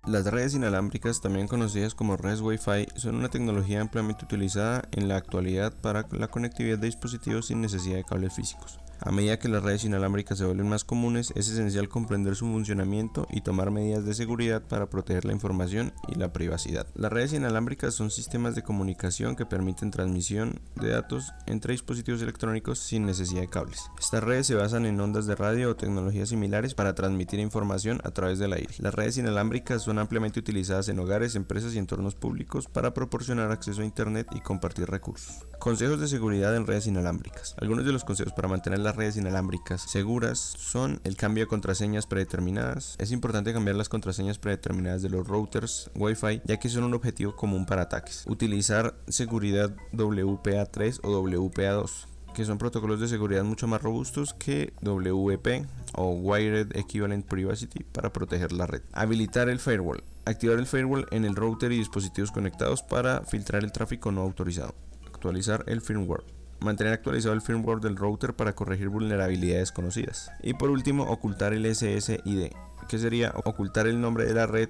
Las redes inalámbricas, también conocidas como redes Wi-Fi, son una tecnología ampliamente utilizada en la actualidad para la conectividad de dispositivos sin necesidad de cables físicos. A medida que las redes inalámbricas se vuelven más comunes, es esencial comprender su funcionamiento y tomar medidas de seguridad para proteger la información y la privacidad. Las redes inalámbricas son sistemas de comunicación que permiten transmisión de datos entre dispositivos electrónicos sin necesidad de cables. Estas redes se basan en ondas de radio o tecnologías similares para transmitir información a través del aire. Las redes inalámbricas son ampliamente utilizadas en hogares, empresas y entornos públicos para proporcionar acceso a Internet y compartir recursos. Consejos de seguridad en redes inalámbricas. Algunos de los consejos para mantener las redes inalámbricas seguras son el cambio de contraseñas predeterminadas. Es importante cambiar las contraseñas predeterminadas de los routers Wi-Fi, ya que son un objetivo común para ataques. Utilizar seguridad WPA3 o WPA2, que son protocolos de seguridad mucho más robustos que WEP o Wired Equivalent Privacy para proteger la red. Habilitar el firewall. Activar el firewall en el router y dispositivos conectados para filtrar el tráfico no autorizado. Actualizar el firmware. Mantener actualizado el firmware del router para corregir vulnerabilidades conocidas. Y por último, ocultar el SSID, que sería ocultar el nombre de la red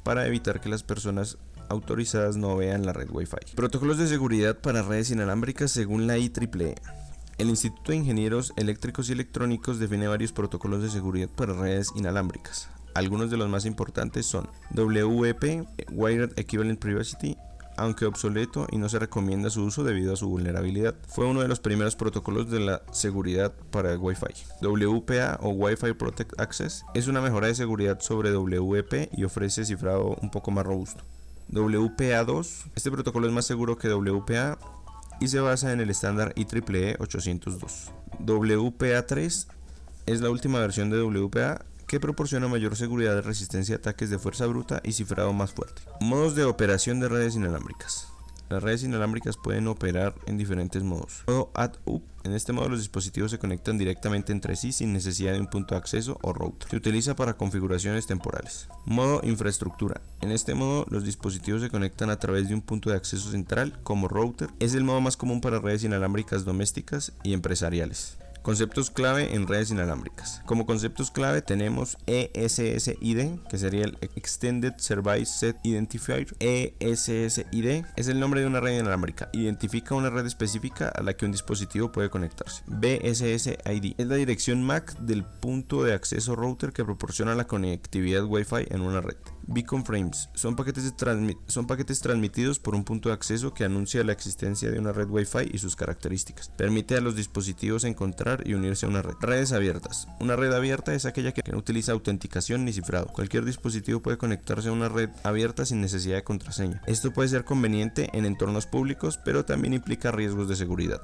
para evitar que las personas autorizadas no vean la red Wi-Fi. Protocolos de seguridad para redes inalámbricas según la IEEE. El Instituto de Ingenieros Eléctricos y Electrónicos define varios protocolos de seguridad para redes inalámbricas. Algunos de los más importantes son WEP, Wired Equivalent Privacy, aunque obsoleto y no se recomienda su uso debido a su vulnerabilidad. Fue uno de los primeros protocolos de la seguridad para el Wi-Fi. WPA o Wi-Fi Protect Access es una mejora de seguridad sobre WEP y ofrece cifrado un poco más robusto. WPA2, este protocolo es más seguro que WPA y se basa en el estándar IEEE 802. WPA3 es la última versión de WPA que proporciona mayor seguridad de resistencia a ataques de fuerza bruta y cifrado más fuerte. Modos de operación de redes inalámbricas. Las redes inalámbricas pueden operar en diferentes modos. Modo add-up. En este modo los dispositivos se conectan directamente entre sí sin necesidad de un punto de acceso o router. Se utiliza para configuraciones temporales. Modo infraestructura. En este modo los dispositivos se conectan a través de un punto de acceso central como router. Es el modo más común para redes inalámbricas domésticas y empresariales. Conceptos clave en redes inalámbricas. Como conceptos clave tenemos ESSID, que sería el Extended Service Set Identifier. ESSID es el nombre de una red inalámbrica. Identifica una red específica a la que un dispositivo puede conectarse. BSSID es la dirección MAC del punto de acceso router que proporciona la conectividad Wi-Fi en una red. Beacon Frames son paquetes transmitidos por un punto de acceso que anuncia la existencia de una red Wi-Fi y sus características. Permite a los dispositivos encontrar y unirse a una red. Redes abiertas. Una red abierta es aquella que no utiliza autenticación ni cifrado. Cualquier dispositivo puede conectarse a una red abierta sin necesidad de contraseña. Esto puede ser conveniente en entornos públicos, pero también implica riesgos de seguridad.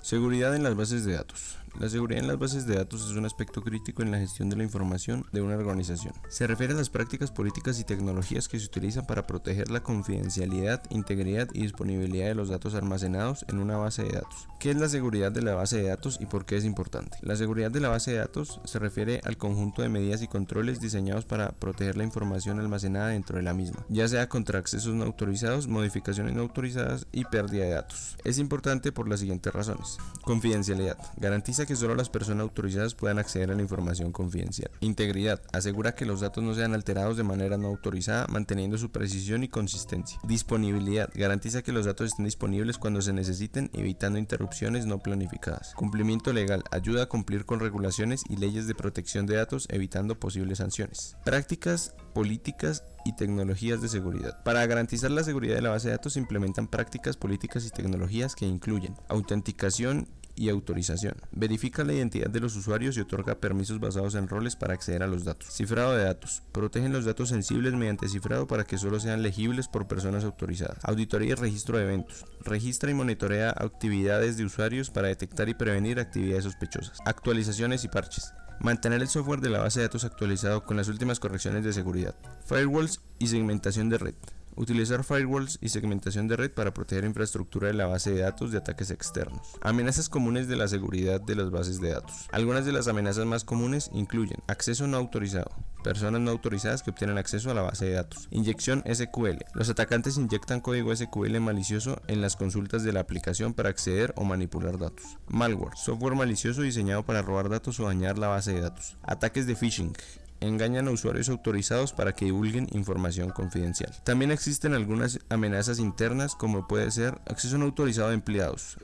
Seguridad en las bases de datos. La seguridad en las bases de datos es un aspecto crítico en la gestión de la información de una organización. Se refiere a las prácticas políticas y tecnologías que se utilizan para proteger la confidencialidad, integridad y disponibilidad de los datos almacenados en una base de datos. ¿Qué es la seguridad de la base de datos y por qué es importante? La seguridad de la base de datos se refiere al conjunto de medidas y controles diseñados para proteger la información almacenada dentro de la misma, ya sea contra accesos no autorizados, modificaciones no autorizadas y pérdida de datos. Es importante por las siguientes razones. Confidencialidad. Garantiza que solo las personas autorizadas puedan acceder a la información confidencial. Integridad. Asegura que los datos no sean alterados de manera no autorizada, manteniendo su precisión y consistencia. Disponibilidad. Garantiza que los datos estén disponibles cuando se necesiten, evitando interrupciones no planificadas. Cumplimiento legal. Ayuda a cumplir con regulaciones y leyes de protección de datos, evitando posibles sanciones. Prácticas, políticas y tecnologías de seguridad. Para garantizar la seguridad de la base de datos se implementan prácticas, políticas y tecnologías que incluyen autenticación y autorización. Verifica la identidad de los usuarios y otorga permisos basados en roles para acceder a los datos. Cifrado de datos. Protegen los datos sensibles mediante cifrado para que solo sean legibles por personas autorizadas. Auditoría y registro de eventos. Registra y monitorea actividades de usuarios para detectar y prevenir actividades sospechosas. Actualizaciones y parches. Mantener el software de la base de datos actualizado con las últimas correcciones de seguridad. Firewalls y segmentación de red. Utilizar firewalls y segmentación de red para proteger infraestructura de la base de datos de ataques externos. Amenazas comunes de la seguridad de las bases de datos. Algunas de las amenazas más comunes incluyen acceso no autorizado, personas no autorizadas que obtienen acceso a la base de datos. Inyección SQL. Los atacantes inyectan código SQL malicioso en las consultas de la aplicación para acceder o manipular datos. Malware. Software malicioso diseñado para robar datos o dañar la base de datos. Ataques de phishing. engañan a usuarios autorizados para que divulguen información confidencial. También existen algunas amenazas internas, como puede ser acceso no autorizado de empleados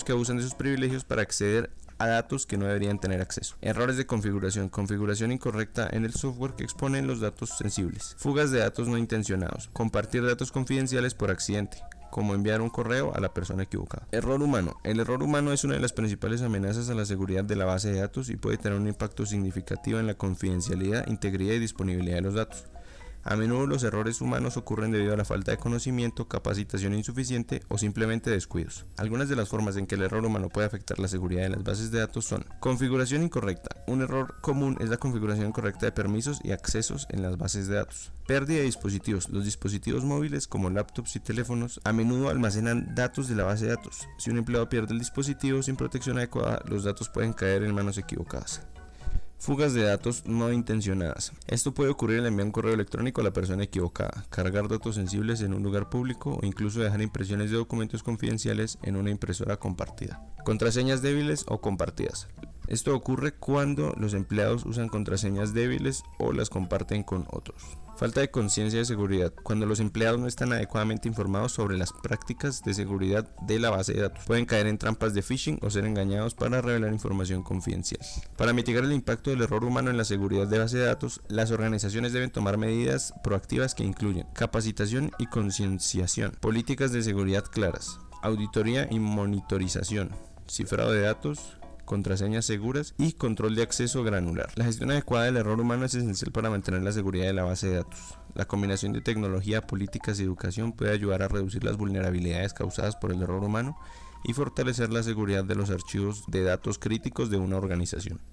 que abusan de sus privilegios para acceder a datos que no deberían tener acceso. Errores de configuración incorrecta en el software que exponen los datos sensibles. Fugas de datos no intencionados, compartir datos confidenciales por accidente, como enviar un correo a la persona equivocada. Error humano. El error humano es una de las principales amenazas a la seguridad de la base de datos y puede tener un impacto significativo en la confidencialidad, integridad y disponibilidad de los datos. A menudo los errores humanos ocurren debido a la falta de conocimiento, capacitación insuficiente o simplemente descuidos. Algunas de las formas en que el error humano puede afectar la seguridad de las bases de datos son: configuración incorrecta. Un error común es la configuración incorrecta de permisos y accesos en las bases de datos. Pérdida de dispositivos. Los dispositivos móviles como laptops y teléfonos a menudo almacenan datos de la base de datos. Si un empleado pierde el dispositivo sin protección adecuada, los datos pueden caer en manos equivocadas. Fugas de datos no intencionadas. Esto puede ocurrir al enviar un correo electrónico a la persona equivocada, cargar datos sensibles en un lugar público o incluso dejar impresiones de documentos confidenciales en una impresora compartida. Contraseñas débiles o compartidas. Esto ocurre cuando los empleados usan contraseñas débiles o las comparten con otros. Falta de conciencia de seguridad. Cuando los empleados no están adecuadamente informados sobre las prácticas de seguridad de la base de datos, pueden caer en trampas de phishing o ser engañados para revelar información confidencial. Para mitigar el impacto del error humano en la seguridad de base de datos, las organizaciones deben tomar medidas proactivas que incluyen capacitación y concienciación, políticas de seguridad claras, auditoría y monitorización, cifrado de datos, contraseñas seguras y control de acceso granular. La gestión adecuada del error humano es esencial para mantener la seguridad de la base de datos. La combinación de tecnología, políticas y educación puede ayudar a reducir las vulnerabilidades causadas por el error humano y fortalecer la seguridad de los archivos de datos críticos de una organización.